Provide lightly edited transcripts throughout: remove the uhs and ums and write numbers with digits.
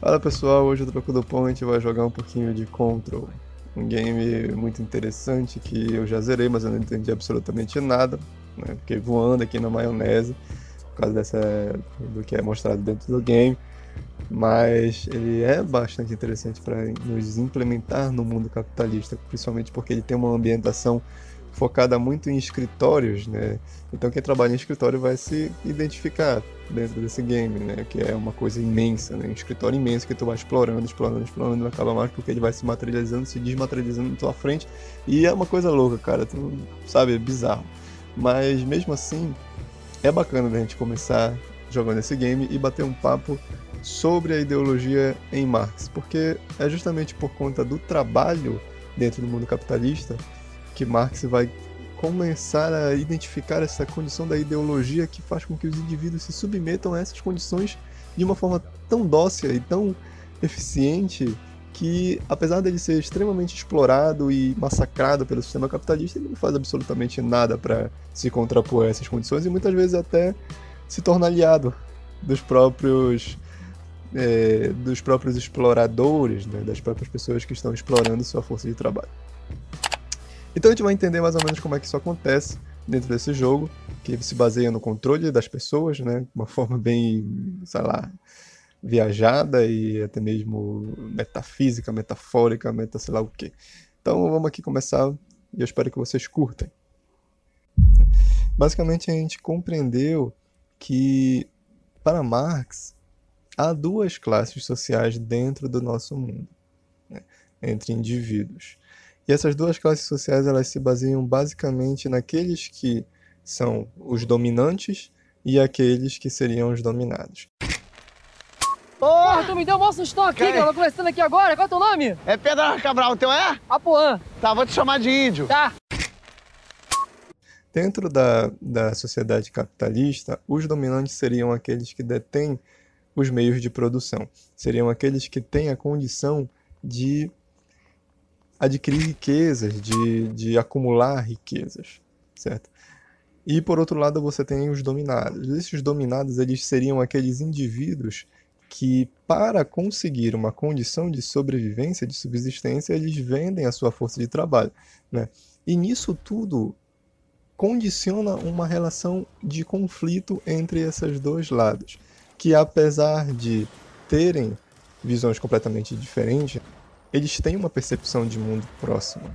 Fala pessoal, hoje o Troco do Pão a gente vai jogar um pouquinho de Control. Um game muito interessante que eu já zerei, mas eu não entendi absolutamente nada, né? Fiquei voando aqui na maionese por causa do que é mostrado dentro do game. Mas ele é bastante interessante para nos implementar no mundo capitalista, principalmente porque ele tem uma ambientação focada muito em escritórios, né? Então quem trabalha em escritório vai se identificar dentro desse game, né? Que é uma coisa imensa, né? Um escritório imenso que tu vai explorando, não acaba mais porque ele vai se materializando, se desmaterializando na tua frente e é uma coisa louca, cara, tu sabe, é bizarro. Mas mesmo assim, é bacana a gente começar jogando esse game e bater um papo sobre a ideologia em Marx, porque é justamente por conta do trabalho dentro do mundo capitalista que Marx vai começar a identificar essa condição da ideologia que faz com que os indivíduos se submetam a essas condições de uma forma tão dócil e tão eficiente que, apesar dele ser extremamente explorado e massacrado pelo sistema capitalista, ele não faz absolutamente nada para se contrapor a essas condições e muitas vezes até se torna aliado dos próprios exploradores, né, das próprias pessoas que estão explorando sua força de trabalho. Então a gente vai entender mais ou menos como é que isso acontece dentro desse jogo, que se baseia no controle das pessoas, né, de uma forma bem, sei lá, viajada e até mesmo metafísica, metafórica, sei lá o quê. Então vamos aqui começar e eu espero que vocês curtem. Basicamente a gente compreendeu que para Marx há duas classes sociais dentro do nosso mundo, né, entre indivíduos. E essas duas classes sociais elas se baseiam basicamente naqueles que são os dominantes e aqueles que seriam os dominados. Porra, tu me deu um mó sustão aqui, cara. Eu tô conversando aqui agora. Qual é o teu nome? É Pedro Cabral, o teu é? Apuã. Tá, vou te chamar de índio. Tá. Dentro da sociedade capitalista, os dominantes seriam aqueles que detêm os meios de produção. Seriam aqueles que têm a condição de adquirir riquezas, de acumular riquezas, certo? E por outro lado você tem os dominados. Esses dominados eles seriam aqueles indivíduos que para conseguir uma condição de sobrevivência, de subsistência, eles vendem a sua força de trabalho, né? E nisso tudo condiciona uma relação de conflito entre esses dois lados, que apesar de terem visões completamente diferentes, eles têm uma percepção de mundo próxima.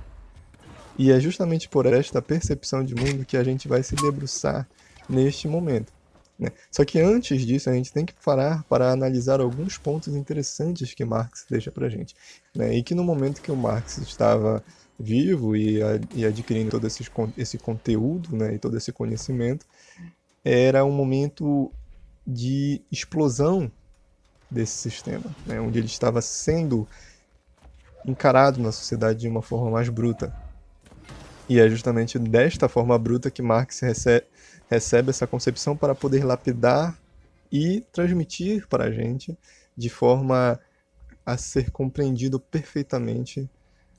E é justamente por esta percepção de mundo que a gente vai se debruçar neste momento, né? Só que antes disso a gente tem que parar para analisar alguns pontos interessantes que Marx deixa para a gente, né? E que no momento que o Marx estava vivo e adquirindo todo esse conteúdo, né, e todo esse conhecimento, era um momento de explosão desse sistema, né, onde ele estava sendo encarado na sociedade de uma forma mais bruta. E é justamente desta forma bruta que Marx recebe essa concepção para poder lapidar e transmitir para a gente de forma a ser compreendido perfeitamente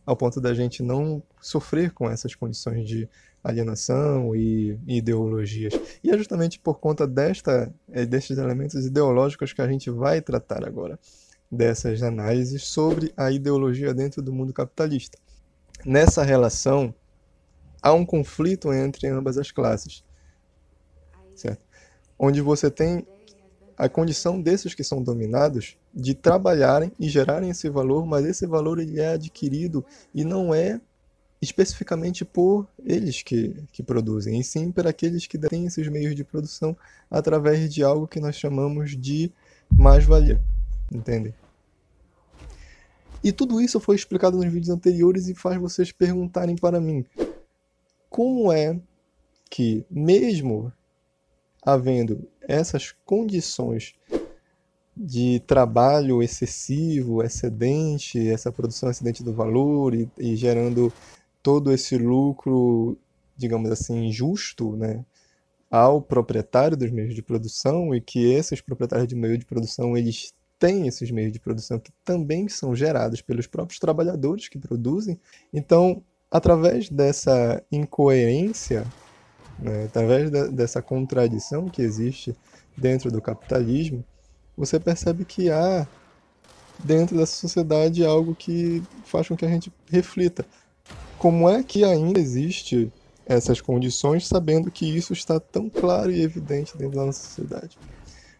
ao ponto da gente não sofrer com essas condições de alienação e ideologias. E é justamente por conta destes elementos ideológicos que a gente vai tratar agora, dessas análises sobre a ideologia dentro do mundo capitalista. Nessa relação, há um conflito entre ambas as classes, certo? Onde você tem a condição desses que são dominados de trabalharem e gerarem esse valor, mas esse valor ele é adquirido e não é especificamente por eles que produzem, e sim por aqueles que têm esses meios de produção através de algo que nós chamamos de mais-valia, entende? E tudo isso foi explicado nos vídeos anteriores e faz vocês perguntarem para mim, como é que mesmo havendo essas condições de trabalho excessivo, excedente, essa produção excedente do valor e gerando todo esse lucro, digamos assim, injusto, né, ao proprietário dos meios de produção, e que esses proprietários de meio de produção eles têm esses meios de produção que também são gerados pelos próprios trabalhadores que produzem. Então, através dessa incoerência, né, através dessa contradição que existe dentro do capitalismo, você percebe que há dentro dessa sociedade é algo que faz com que a gente reflita. Como é que ainda existe essas condições, sabendo que isso está tão claro e evidente dentro da nossa sociedade?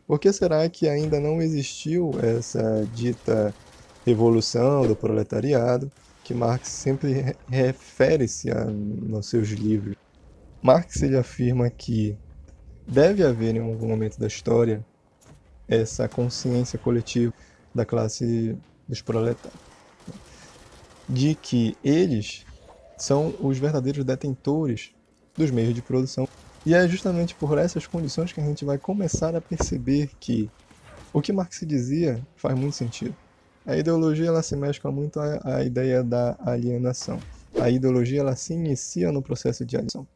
Por que será que ainda não existiu essa dita revolução do proletariado, que Marx sempre refere-se nos seus livros? Marx ele afirma que deve haver em algum momento da história essa consciência coletiva da classe dos proletários, de que eles são os verdadeiros detentores dos meios de produção. E é justamente por essas condições que a gente vai começar a perceber que o que Marx dizia faz muito sentido. A ideologia ela se mescla muito à ideia da alienação. A ideologia ela se inicia no processo de alienação.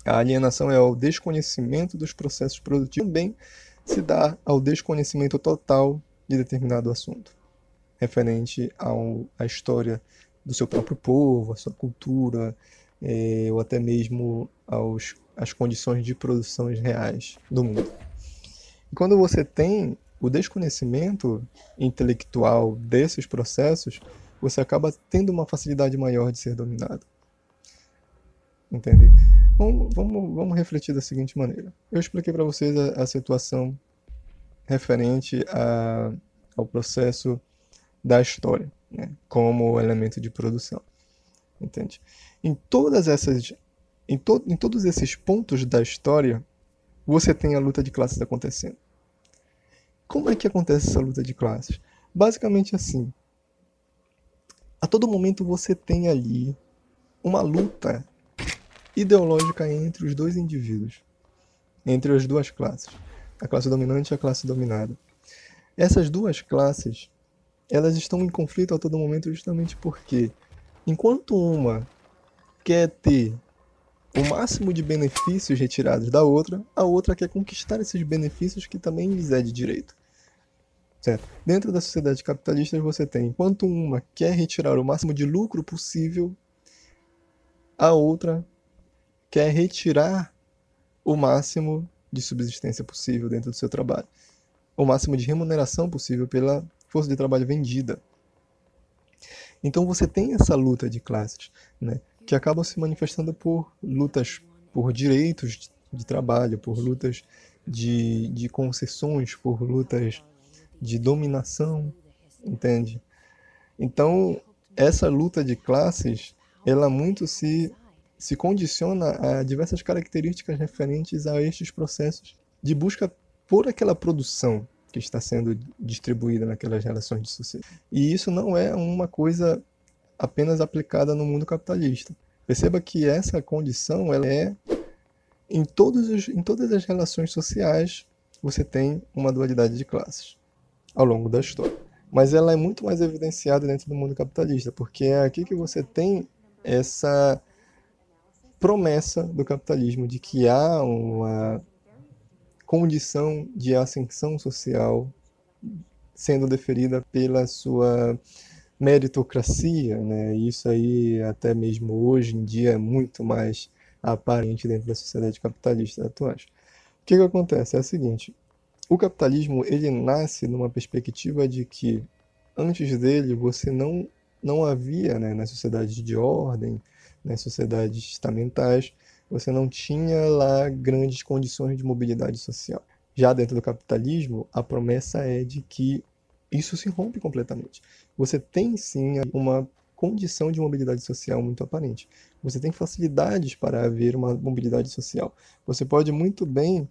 A alienação é o desconhecimento dos processos produtivos, também se dá ao desconhecimento total de determinado assunto, referente à história do seu próprio povo, à sua cultura, ou até mesmo às condições de produção reais do mundo. E quando você tem o desconhecimento intelectual desses processos, você acaba tendo uma facilidade maior de ser dominado. Entende? Vamos refletir da seguinte maneira. Eu expliquei para vocês a situação referente ao processo da história, né, como elemento de produção. Entende? Em todos esses pontos da história, você tem a luta de classes acontecendo. Como é que acontece essa luta de classes? Basicamente assim. A todo momento você tem ali uma luta ideológica entre os dois indivíduos, entre as duas classes, a classe dominante e a classe dominada. Essas duas classes, elas estão em conflito a todo momento justamente porque, enquanto uma quer ter o máximo de benefícios retirados da outra, a outra quer conquistar esses benefícios que também lhes é de direito. Certo? Dentro da sociedade capitalista você tem, enquanto uma quer retirar o máximo de lucro possível, a outra quer retirar o máximo de subsistência possível dentro do seu trabalho, o máximo de remuneração possível pela força de trabalho vendida. Então você tem essa luta de classes, né, que acabam se manifestando por lutas por direitos de trabalho, por lutas de concessões, por lutas de dominação, entende? Então, essa luta de classes, ela muito se condiciona a diversas características referentes a estes processos de busca por aquela produção que está sendo distribuída naquelas relações de sociedade. E isso não é uma coisa apenas aplicada no mundo capitalista. Perceba que essa condição ela é em todas as relações sociais você tem uma dualidade de classes ao longo da história. Mas ela é muito mais evidenciada dentro do mundo capitalista, porque é aqui que você tem essa promessa do capitalismo de que há uma condição de ascensão social sendo deferida pela sua meritocracia, né? Isso aí até mesmo hoje em dia é muito mais aparente dentro da sociedade capitalista atual. O que acontece? É o seguinte, o capitalismo ele nasce numa perspectiva de que antes dele você não havia, né, nas sociedades de ordem, nas sociedades estamentais, você não tinha lá grandes condições de mobilidade social. Já dentro do capitalismo, a promessa é de que isso se rompe completamente. Você tem sim uma condição de mobilidade social muito aparente. Você tem facilidades para haver uma mobilidade social. Você pode muito bem,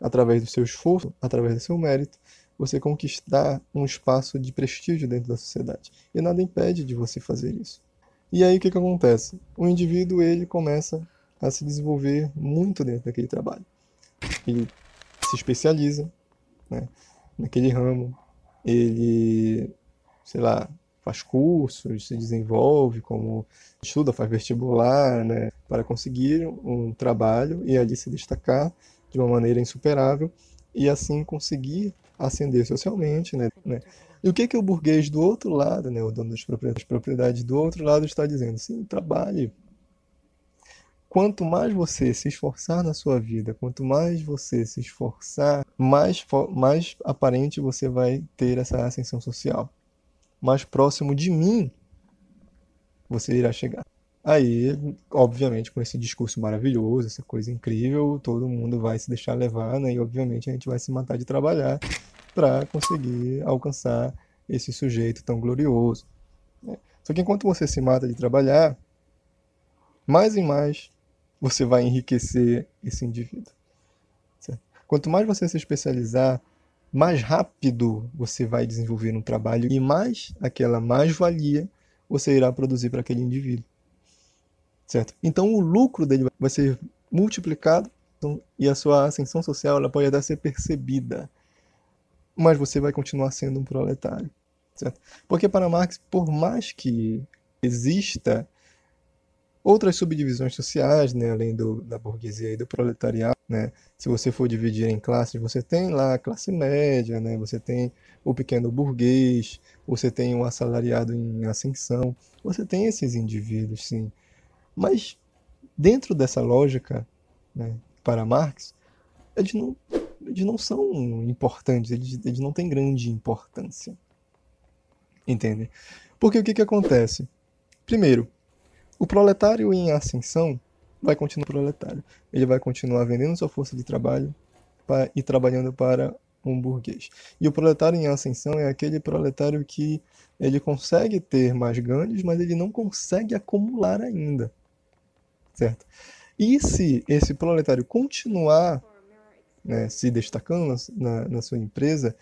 através do seu esforço, através do seu mérito, você conquistar um espaço de prestígio dentro da sociedade. E nada impede de você fazer isso. E aí o que acontece? O indivíduo ele começa a se desenvolver muito dentro daquele trabalho. Ele se especializa, né, naquele ramo, ele, sei lá, faz cursos, se desenvolve, como estuda, faz vestibular, né, para conseguir um trabalho e ali se destacar de uma maneira insuperável e assim conseguir ascender socialmente, né? E o que o burguês do outro lado, né, o dono das propriedades do outro lado está dizendo? Sim, trabalhe. Quanto mais você se esforçar na sua vida, quanto mais você se esforçar, mais aparente você vai ter essa ascensão social. mais próximo de mim você irá chegar. Aí, obviamente, com esse discurso maravilhoso, essa coisa incrível, todo mundo vai se deixar levar, né? E obviamente a gente vai se matar de trabalhar para conseguir alcançar esse sujeito tão glorioso, né? Só que enquanto você se mata de trabalhar, mais e mais você vai enriquecer esse indivíduo, certo? Quanto mais você se especializar, mais rápido você vai desenvolver um trabalho e mais aquela mais-valia você irá produzir para aquele indivíduo, certo? Então o lucro dele vai ser multiplicado e a sua ascensão social ela pode até ser percebida, mas você vai continuar sendo um proletário, certo? Porque para Marx, por mais que exista outras subdivisões sociais, né, além da burguesia e do proletariado, né? Se você for dividir em classes, você tem lá a classe média, né? Você tem o pequeno burguês, você tem o assalariado em ascensão, você tem esses indivíduos, sim. Mas dentro dessa lógica, né, para Marx, eles não são importantes, eles não têm grande importância, entende? Porque o que acontece? Primeiro, o proletário em ascensão vai continuar proletário. Ele vai continuar vendendo sua força de trabalho e trabalhando para um burguês. E o proletário em ascensão é aquele proletário que ele consegue ter mais ganhos, mas ele não consegue acumular ainda, certo? E se esse proletário continuar, né, se destacando na sua empresa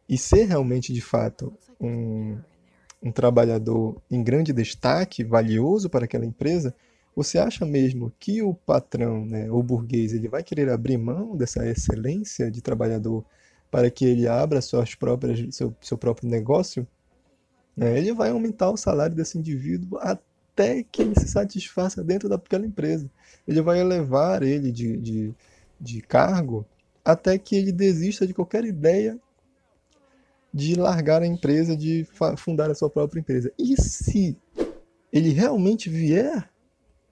e ser realmente, de fato, um trabalhador em grande destaque, valioso para aquela empresa, você acha mesmo que o patrão, né, o burguês, ele vai querer abrir mão dessa excelência de trabalhador para que ele abra seu próprio negócio? Ele vai aumentar o salário desse indivíduo até que ele se satisfaça dentro daquela empresa. Ele vai elevar ele de cargo até que ele desista de qualquer ideia de largar a empresa, de fundar a sua própria empresa. E se ele realmente vier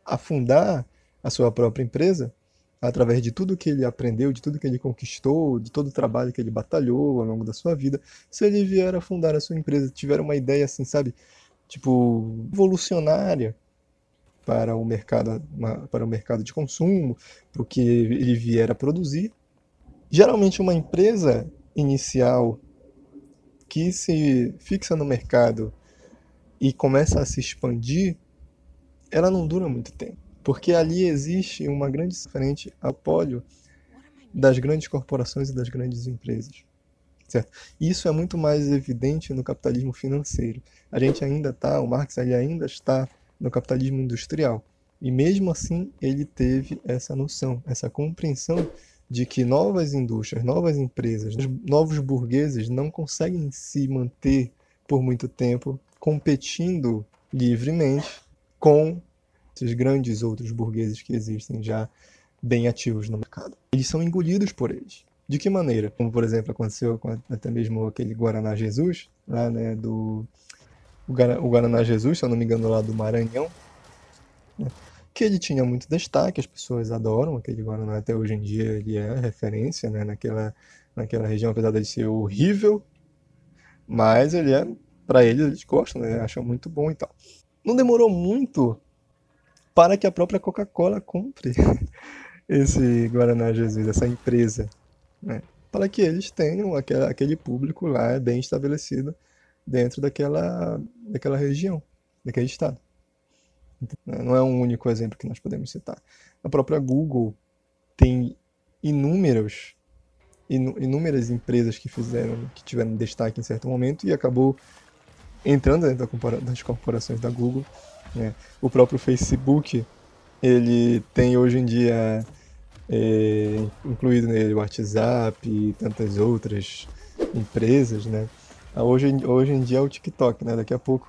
a fundar a sua própria empresa, através de tudo que ele aprendeu, de tudo que ele conquistou, de todo o trabalho que ele batalhou ao longo da sua vida, se ele vier a fundar a sua empresa, tiver uma ideia assim, sabe, tipo, revolucionária para o mercado de consumo, para o que ele vier a produzir, geralmente uma empresa inicial que se fixa no mercado e começa a se expandir, ela não dura muito tempo, porque ali existe uma grande frente ao polio das grandes corporações e das grandes empresas, certo? Isso é muito mais evidente no capitalismo financeiro. A gente ainda está, o Marx ele ainda está no capitalismo industrial, e mesmo assim ele teve essa noção, essa compreensão de que novas indústrias, novas empresas, novos burgueses não conseguem se manter por muito tempo competindo livremente com esses grandes outros burgueses que existem já bem ativos no mercado. Eles são engolidos por eles. De que maneira? Como, por exemplo, aconteceu com até mesmo aquele Guaraná Jesus, lá, né, o Guaraná Jesus, se eu não me engano, lá do Maranhão, né, que ele tinha muito destaque, as pessoas adoram aquele Guaraná, até hoje em dia ele é referência, né, naquela região, apesar de ser horrível, mas ele é, para eles gostam, né, acham muito bom e tal. Não demorou muito para que a própria Coca-Cola compre esse Guaraná Jesus, essa empresa, né, para que eles tenham aquele público lá bem estabelecido dentro daquela região, daquele estado. Não é um único exemplo que nós podemos citar. A própria Google tem inúmeras empresas que tiveram destaque em certo momento e acabou entrando dentro das corporações da Google, né? O próprio Facebook, ele tem hoje em dia incluído nele o WhatsApp e tantas outras empresas, né? Hoje em dia é o TikTok, né? Daqui a pouco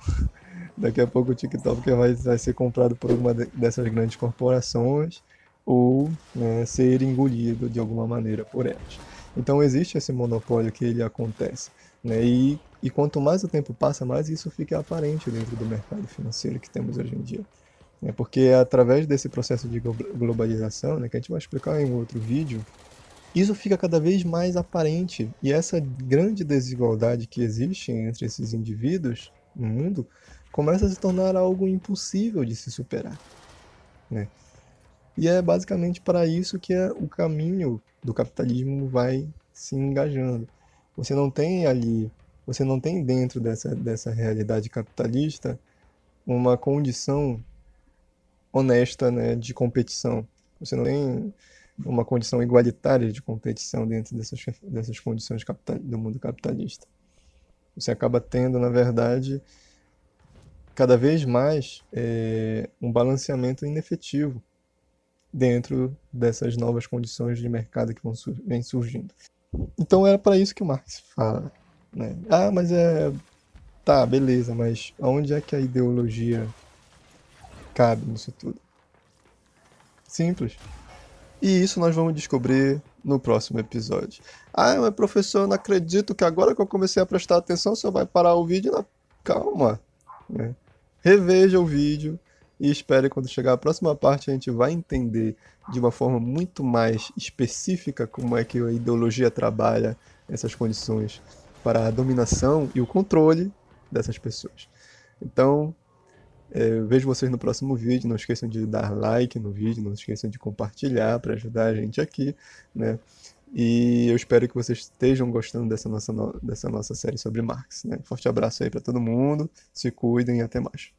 o TikTok vai ser comprado por uma dessas grandes corporações ou, né, ser engolido de alguma maneira por elas. Então existe esse monopólio que ele acontece, né? E quanto mais o tempo passa, mais isso fica aparente dentro do mercado financeiro que temos hoje em dia. Porque é através desse processo de globalização, né, que a gente vai explicar em outro vídeo, isso fica cada vez mais aparente. E essa grande desigualdade que existe entre esses indivíduos no mundo começa a se tornar algo impossível de se superar, né? E é basicamente para isso que o caminho do capitalismo vai se engajando. Você não tem ali, você não tem dentro dessa realidade capitalista uma condição honesta, né, de competição. Você não tem uma condição igualitária de competição dentro dessas condições do mundo capitalista. Você acaba tendo, na verdade, cada vez mais um balanceamento inefetivo dentro dessas novas condições de mercado que vêm surgindo. Então era para isso que o Marx fala, né? Ah, mas tá, beleza, mas onde é que a ideologia cabe nisso tudo? Simples. E isso nós vamos descobrir no próximo episódio. Ah, mas professor, eu não acredito que agora que eu comecei a prestar atenção, você vai parar o vídeo. Não. Calma, né? Reveja o vídeo e espere quando chegar a próxima parte a gente vai entender de uma forma muito mais específica como é que a ideologia trabalha essas condições para a dominação e o controle dessas pessoas. Então, eu vejo vocês no próximo vídeo. Não esqueçam de dar like no vídeo, não esqueçam de compartilhar para ajudar a gente aqui, né? E eu espero que vocês estejam gostando dessa nossa série sobre Marx, né? Forte abraço aí para todo mundo, se cuidem e até mais.